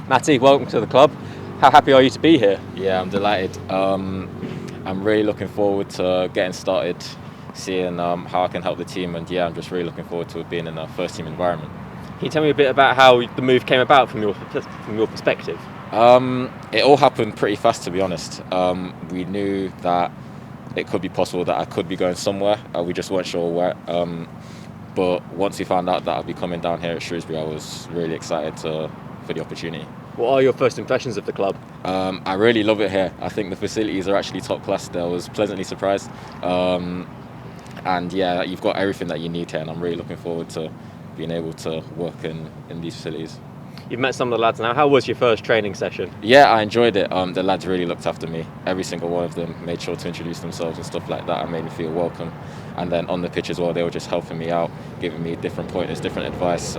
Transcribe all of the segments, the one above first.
Matty, welcome to the club. How happy are you to be here? Yeah, I'm delighted. I'm really looking forward to getting started, seeing how I can help the team, and yeah, I'm just really looking forward to being in a first team environment. Can you tell me a bit about how the move came about from your perspective? It all happened pretty fast, to be honest. We knew that it could be possible that I could be going somewhere. We just weren't sure where. But once we found out that I'd be coming down here at Shrewsbury, I was really excited for the opportunity. What are your first impressions of the club? I really love it here. I think the facilities are actually top class. I was pleasantly surprised. And yeah, you've got everything that you need here, and I'm really looking forward to being able to work in these facilities. You've met some of the lads now. How was your first training session? Yeah, I enjoyed it. The lads really looked after me. Every single one of them made sure to introduce themselves and stuff like that and made me feel welcome. And then on the pitch as well, they were just helping me out, giving me different pointers, different advice,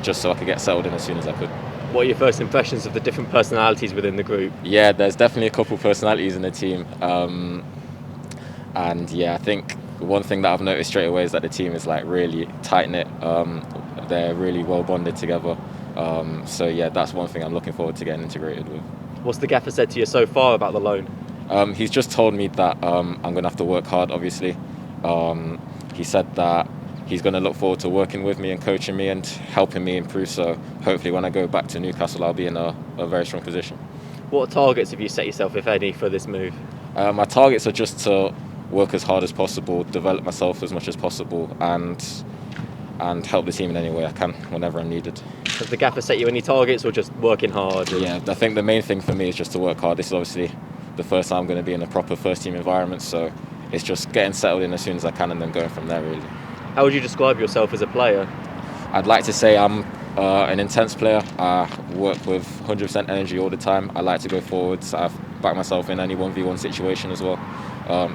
just so I could get settled in as soon as I could. What are your first impressions of the different personalities within the group? Yeah, there's definitely a couple of personalities in the team. And yeah, I think one thing that I've noticed straight away is that the team is like really tight-knit. They're really well bonded together. So yeah, that's one thing I'm looking forward to getting integrated with. What's the gaffer said to you so far about the loan? He's just told me that I'm going to have to work hard, obviously. He said that he's going to look forward to working with me and coaching me and helping me improve. So hopefully when I go back to Newcastle, I'll be in a very strong position. What targets have you set yourself, if any, for this move? My targets are just to work as hard as possible, develop myself as much as possible, and help the team in any way I can whenever I'm needed. Has the gaffer set you any targets or just working hard? Yeah, I think the main thing for me is just to work hard. This is obviously the first time I'm going to be in a proper first team environment, so it's just getting settled in as soon as I can and then going from there, really. How would you describe yourself as a player? I'd like to say I'm an intense player. I work with 100% energy all the time. I like to go forwards. I back myself in any 1v1 situation as well.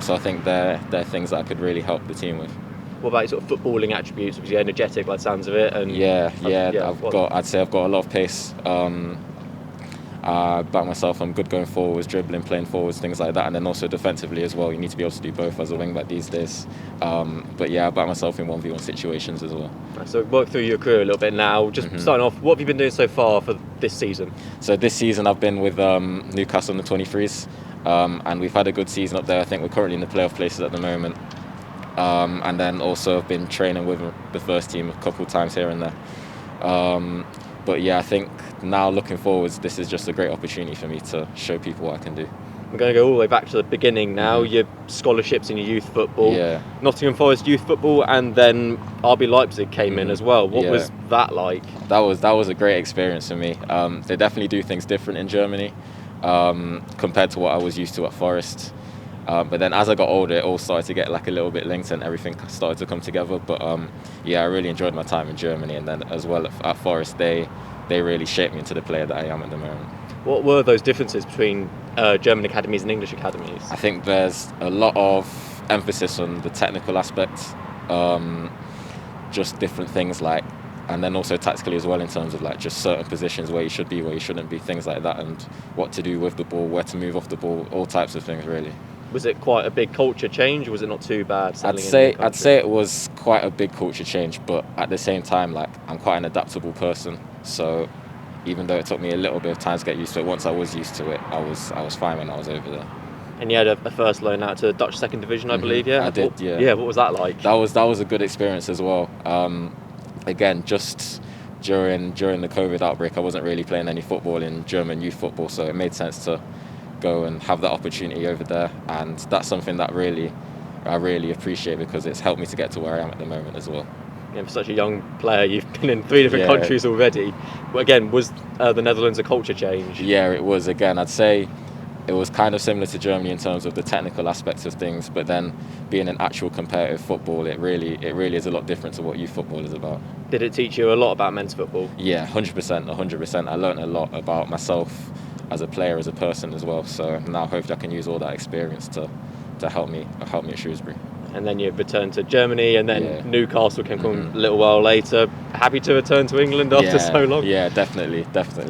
So I think they're things that I could really help the team with. What about your sort of footballing attributes? Was you energetic by the sounds of it? And I'd say I've got a lot of pace. I back myself. I'm good going forwards, dribbling, playing forwards, things like that, and then also defensively as well. You need to be able to do both as a wing back these days. But yeah, I back myself in 1v1 situations as well. So work through your career a little bit now. Just starting off, what have you been doing so far for this season? So this season I've been with Newcastle in the 23s, and we've had a good season up there. I think we're currently in the playoff places at the moment. And then also I've been training with the first team a couple of times here and there. But yeah, I think now looking forwards, this is just a great opportunity for me to show people what I can do. We're going to go all the way back to the beginning now. Your scholarships in your youth football, Nottingham Forest youth football, and then RB Leipzig came in as well. What was that like? That was a great experience for me. They definitely do things different in Germany compared to what I was used to at Forest. But then as I got older, it all started to get like a little bit linked and everything started to come together. But I really enjoyed my time in Germany, and then as well at Forest, they really shaped me into the player that I am at the moment. What were those differences between German academies and English academies? I think there's a lot of emphasis on the technical aspect, just different things and then also tactically as well in terms of like just certain positions where you should be, where you shouldn't be, things like that, and what to do with the ball, where to move off the ball, all types of things really. Was it quite a big culture change, or was it not too bad? I'd say it was quite a big culture change, but at the same time, I'm quite an adaptable person. So even though it took me a little bit of time to get used to it, once I was used to it, I was fine when I was over there. And you had a first loan out to Dutch second division, I believe, yeah? I did, yeah. Yeah, what was that like? That was a good experience as well. Again, just during the COVID outbreak, I wasn't really playing any football in German youth football, so it made sense to go and have that opportunity over there, and that's something that I really appreciate because it's helped me to get to where I am at the moment as well. Yeah, for such a young player, you've been in 3 different countries already. But again, was the Netherlands a culture change? Yeah, it was. Again, I'd say it was kind of similar to Germany in terms of the technical aspects of things, but then being in actual competitive football, it really is a lot different to what youth football is about. Did it teach you a lot about men's football? Yeah, 100%. I learned a lot about myself as a player, as a person as well. So now hopefully I can use all that experience to help me at Shrewsbury. And then you returned to Germany, and then Newcastle came a little while later. Happy to return to England after so long? Yeah, definitely.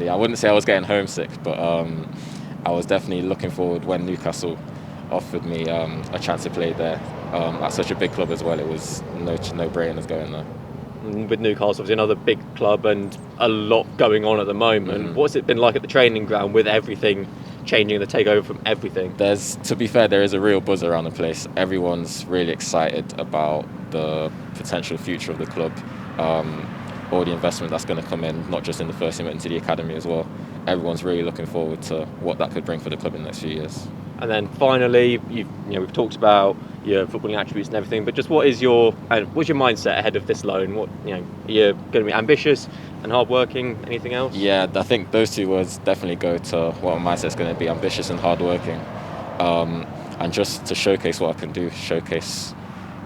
I wouldn't say I was getting homesick, but I was definitely looking forward when Newcastle offered me a chance to play there at such a big club as well. It was no brainers going there. with Newcastle, obviously another big club and a lot going on at the moment. What's it been like at the training ground with everything changing, the takeover from everything? To be fair, there is a real buzz around the place. Everyone's really excited about the potential future of the club. All the investment that's going to come in, not just in the first team but into the academy as well. Everyone's really looking forward to what that could bring for the club in the next few years. And then finally, we've talked about your footballing attributes and everything, but just what's your mindset ahead of this loan? Are you going to be ambitious and hardworking? Anything else? Yeah, I think those two words definitely go to what my mindset's going to be: ambitious and hardworking, and just to showcase what I can do, showcase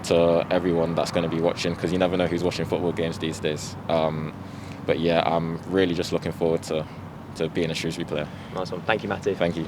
to everyone that's going to be watching, because you never know who's watching football games these days. But yeah, I'm really just looking forward to being a Shrewsbury player. Nice one. Thank you, Matty. Thank you.